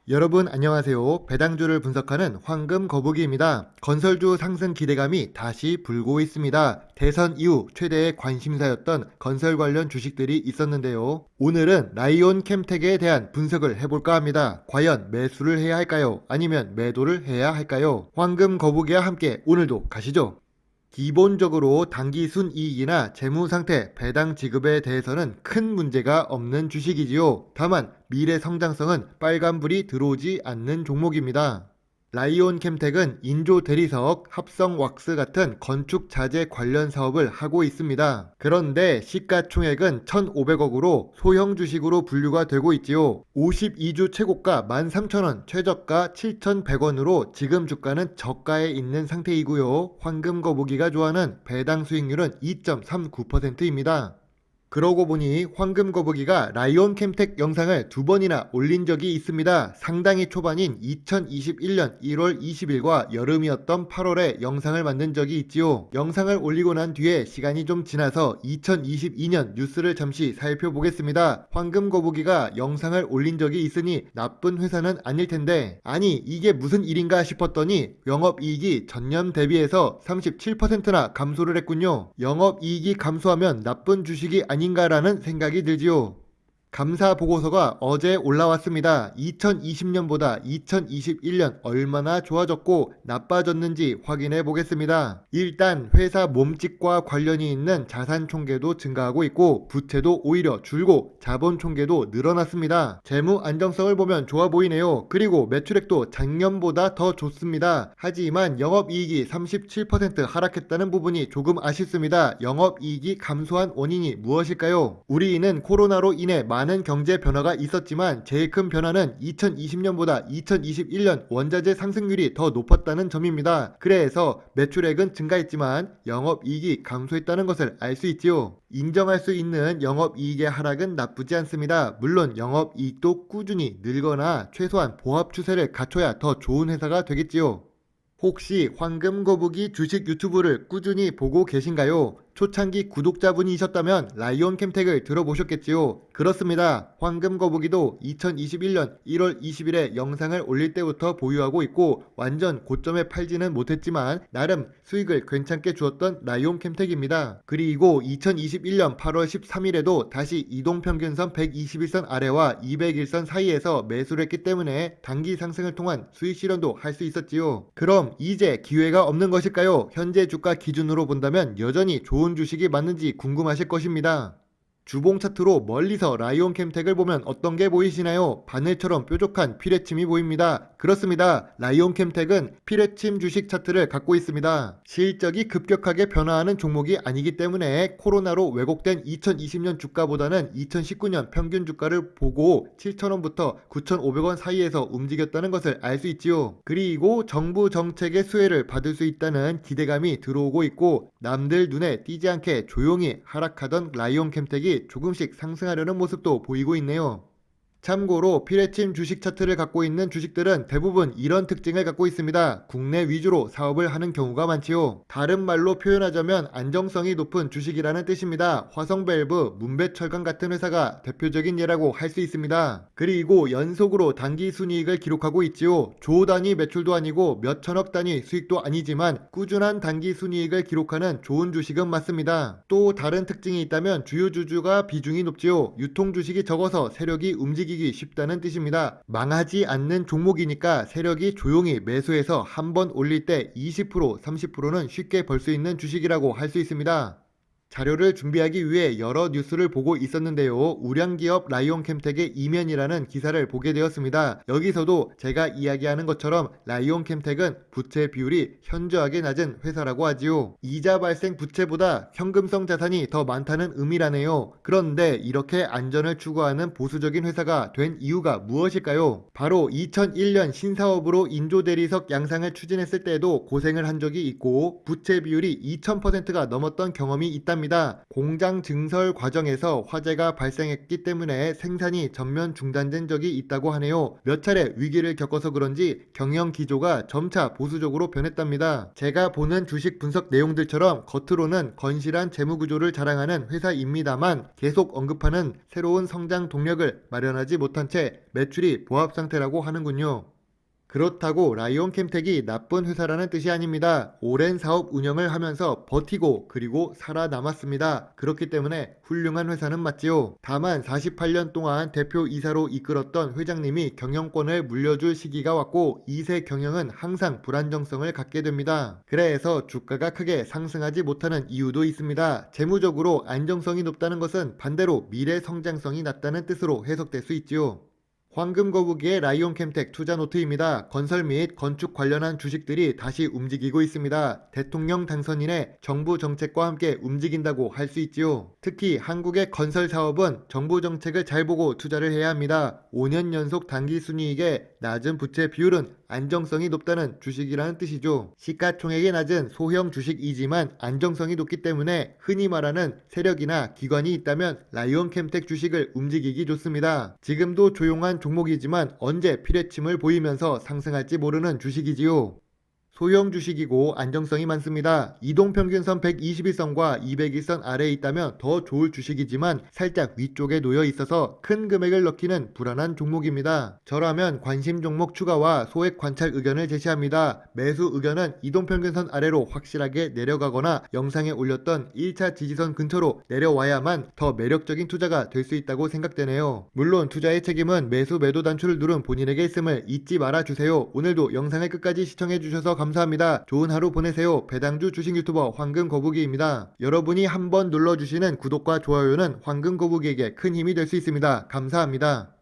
여러분 안녕하세요. 배당주를 분석하는 황금 거북이입니다. 건설주 상승 기대감이 다시 불고 있습니다. 대선 이후 최대의 관심사였던 건설 관련 주식들이 있었는데요. 오늘은 라이온 캠텍에 대한 분석을 해볼까 합니다. 과연 매수를 해야 할까요? 아니면 매도를 해야 할까요? 황금 거북이와 함께 오늘도 가시죠. 기본적으로 단기 순이익이나 재무상태, 배당 지급에 대해서는 큰 문제가 없는 주식이지요. 다만 미래 성장성은 빨간불이 들어오지 않는 종목입니다. 라이온 캠텍은 인조 대리석, 합성 왁스 같은 건축 자재 관련 사업을 하고 있습니다. 그런데 시가총액은 1,500억으로 소형 주식으로 분류가 되고 있지요. 52주 최고가 13,000원, 최저가 7,100원으로 지금 주가는 저가에 있는 상태이고요. 황금 거북이가 좋아하는 배당 수익률은 2.39%입니다. 그러고 보니 황금 거북이가 라이온 캠텍 영상을 2번이나 올린 적이 있습니다. 상당히 초반인 2021년 1월 20일과 여름이었던 8월에 영상을 만든 적이 있지요. 영상을 올리고 난 뒤에 시간이 좀 지나서 2022년 뉴스를 잠시 살펴보겠습니다. 황금 거북이가 영상을 올린 적이 있으니 나쁜 회사는 아닐 텐데, 아니 이게 무슨 일인가 싶었더니 영업이익이 전년 대비해서 37%나 감소를 했군요. 영업이익이 감소하면 나쁜 주식이 아닌가라는 생각이 들지요. 감사 보고서가 어제 올라왔습니다. 2020년보다 2021년 얼마나 좋아졌고 나빠졌는지 확인해 보겠습니다. 일단 회사 몸집과 관련이 있는 자산 총계도 증가하고 있고 부채도 오히려 줄고 자본 총계도 늘어났습니다. 재무 안정성을 보면 좋아 보이네요. 그리고 매출액도 작년보다 더 좋습니다. 하지만 영업이익이 37% 하락했다는 부분이 조금 아쉽습니다. 영업이익이 감소한 원인이 무엇일까요? 우리는 코로나로 인해 많은 경제 변화가 있었지만 제일 큰 변화는 2020년보다 2021년 원자재 상승률이 더 높았다는 점입니다. 그래서 매출액은 증가했지만 영업이익이 감소했다는 것을 알 수 있지요. 인정할 수 있는 영업이익의 하락은 나쁘지 않습니다. 물론 영업이익도 꾸준히 늘거나 최소한 보합 추세를 갖춰야 더 좋은 회사가 되겠지요. 혹시 황금 거북이 주식 유튜브를 꾸준히 보고 계신가요? 초창기 구독자분이셨다면 라이온 캠텍을 들어보셨겠지요. 그렇습니다. 황금 거북이도 2021년 1월 20일에 영상을 올릴 때부터 보유하고 있고 완전 고점에 팔지는 못했지만 나름 수익을 괜찮게 주었던 라이온 캠텍입니다. 그리고 2021년 8월 13일에도 다시 이동평균선 121선 아래와 201선 사이에서 매수를 했기 때문에 단기 상승을 통한 수익 실현도 할 수 있었지요. 그럼 이제 기회가 없는 것일까요? 현재 주가 기준으로 본다면 여전히 좋은 주식이 맞는지 궁금하실 것입니다. 주봉 차트로 멀리서 라이온 캠텍을 보면 어떤 게 보이시나요? 바늘처럼 뾰족한 피레침이 보입니다. 그렇습니다. 라이온 캠텍은 피레침 주식 차트를 갖고 있습니다. 실적이 급격하게 변화하는 종목이 아니기 때문에 코로나로 왜곡된 2020년 주가보다는 2019년 평균 주가를 보고 7,000원부터 9,500원 사이에서 움직였다는 것을 알 수 있지요. 그리고 정부 정책의 수혜를 받을 수 있다는 기대감이 들어오고 있고 남들 눈에 띄지 않게 조용히 하락하던 라이온 캠텍이 조금씩 상승하려는 모습도 보이고 있네요. 참고로 피레침 주식 차트를 갖고 있는 주식들은 대부분 이런 특징을 갖고 있습니다. 국내 위주로 사업을 하는 경우가 많지요. 다른 말로 표현하자면 안정성이 높은 주식이라는 뜻입니다. 화성밸브, 문배철강 같은 회사가 대표적인 예라고 할 수 있습니다. 그리고 연속으로 단기 순이익을 기록하고 있지요. 조 단위 매출도 아니고 몇 천억 단위 수익도 아니지만 꾸준한 단기 순이익을 기록하는 좋은 주식은 맞습니다. 또 다른 특징이 있다면 주요 주주가 비중이 높지요. 유통 주식이 적어서 세력이 움직이기 쉽다는 뜻입니다. 망하지 않는 종목이니까 세력이 조용히 매수해서 한번 올릴 때 20%, 30%는 쉽게 벌 수 있는 주식이라고 할 수 있습니다. 자료를 준비하기 위해 여러 뉴스를 보고 있었는데요. 우량기업 라이온 캠텍의 이면이라는 기사를 보게 되었습니다. 여기서도 제가 이야기하는 것처럼 라이온 캠텍은 부채 비율이 현저하게 낮은 회사라고 하지요. 이자 발생 부채보다 현금성 자산이 더 많다는 의미라네요. 그런데 이렇게 안전을 추구하는 보수적인 회사가 된 이유가 무엇일까요? 바로 2001년 신사업으로 인조대리석 양상을 추진했을 때에도 고생을 한 적이 있고 부채 비율이 2000%가 넘었던 경험이 있다면 합니다. 공장 증설 과정에서 화재가 발생했기 때문에 생산이 전면 중단된 적이 있다고 하네요. 몇 차례 위기를 겪어서 그런지 경영 기조가 점차 보수적으로 변했답니다. 제가 보는 주식 분석 내용들처럼 겉으로는 건실한 재무 구조를 자랑하는 회사입니다만 계속 언급하는 새로운 성장 동력을 마련하지 못한 채 매출이 보합 상태라고 하는군요. 그렇다고 라이온캠텍이 나쁜 회사라는 뜻이 아닙니다. 오랜 사업 운영을 하면서 버티고 그리고 살아남았습니다. 그렇기 때문에 훌륭한 회사는 맞지요. 다만 48년 동안 대표이사로 이끌었던 회장님이 경영권을 물려줄 시기가 왔고 2세 경영은 항상 불안정성을 갖게 됩니다. 그래서 주가가 크게 상승하지 못하는 이유도 있습니다. 재무적으로 안정성이 높다는 것은 반대로 미래 성장성이 낮다는 뜻으로 해석될 수 있지요. 황금거북이의 라이온캠텍 투자노트입니다. 건설 및 건축 관련한 주식들이 다시 움직이고 있습니다. 대통령 당선인의 정부 정책과 함께 움직인다고 할 수 있지요. 특히 한국의 건설 사업은 정부 정책을 잘 보고 투자를 해야 합니다. 5년 연속 단기 순이익의 낮은 부채 비율은 안정성이 높다는 주식이라는 뜻이죠. 시가총액이 낮은 소형 주식이지만 안정성이 높기 때문에 흔히 말하는 세력이나 기관이 있다면 라이온캠텍 주식을 움직이기 좋습니다. 지금도 조용한 종목이지만 언제 피뢰침을 보이면서 상승할지 모르는 주식이지요. 소형 주식이고 안정성이 많습니다. 이동평균선 121선과 201선 아래에 있다면 더 좋을 주식이지만 살짝 위쪽에 놓여 있어서 큰 금액을 넣기는 불안한 종목입니다. 저라면 관심 종목 추가와 소액 관찰 의견을 제시합니다. 매수 의견은 이동평균선 아래로 확실하게 내려가거나 영상에 올렸던 1차 지지선 근처로 내려와야만 더 매력적인 투자가 될 수 있다고 생각되네요. 물론 투자의 책임은 매수 매도 단추를 누른 본인에게 있음을 잊지 말아주세요. 오늘도 영상을 끝까지 시청해주셔서 감사합니다. 좋은 하루 보내세요. 배당주 주식 유튜버 황금거북이입니다. 여러분이 한번 눌러주시는 구독과 좋아요는 황금거북이에게 큰 힘이 될 수 있습니다. 감사합니다.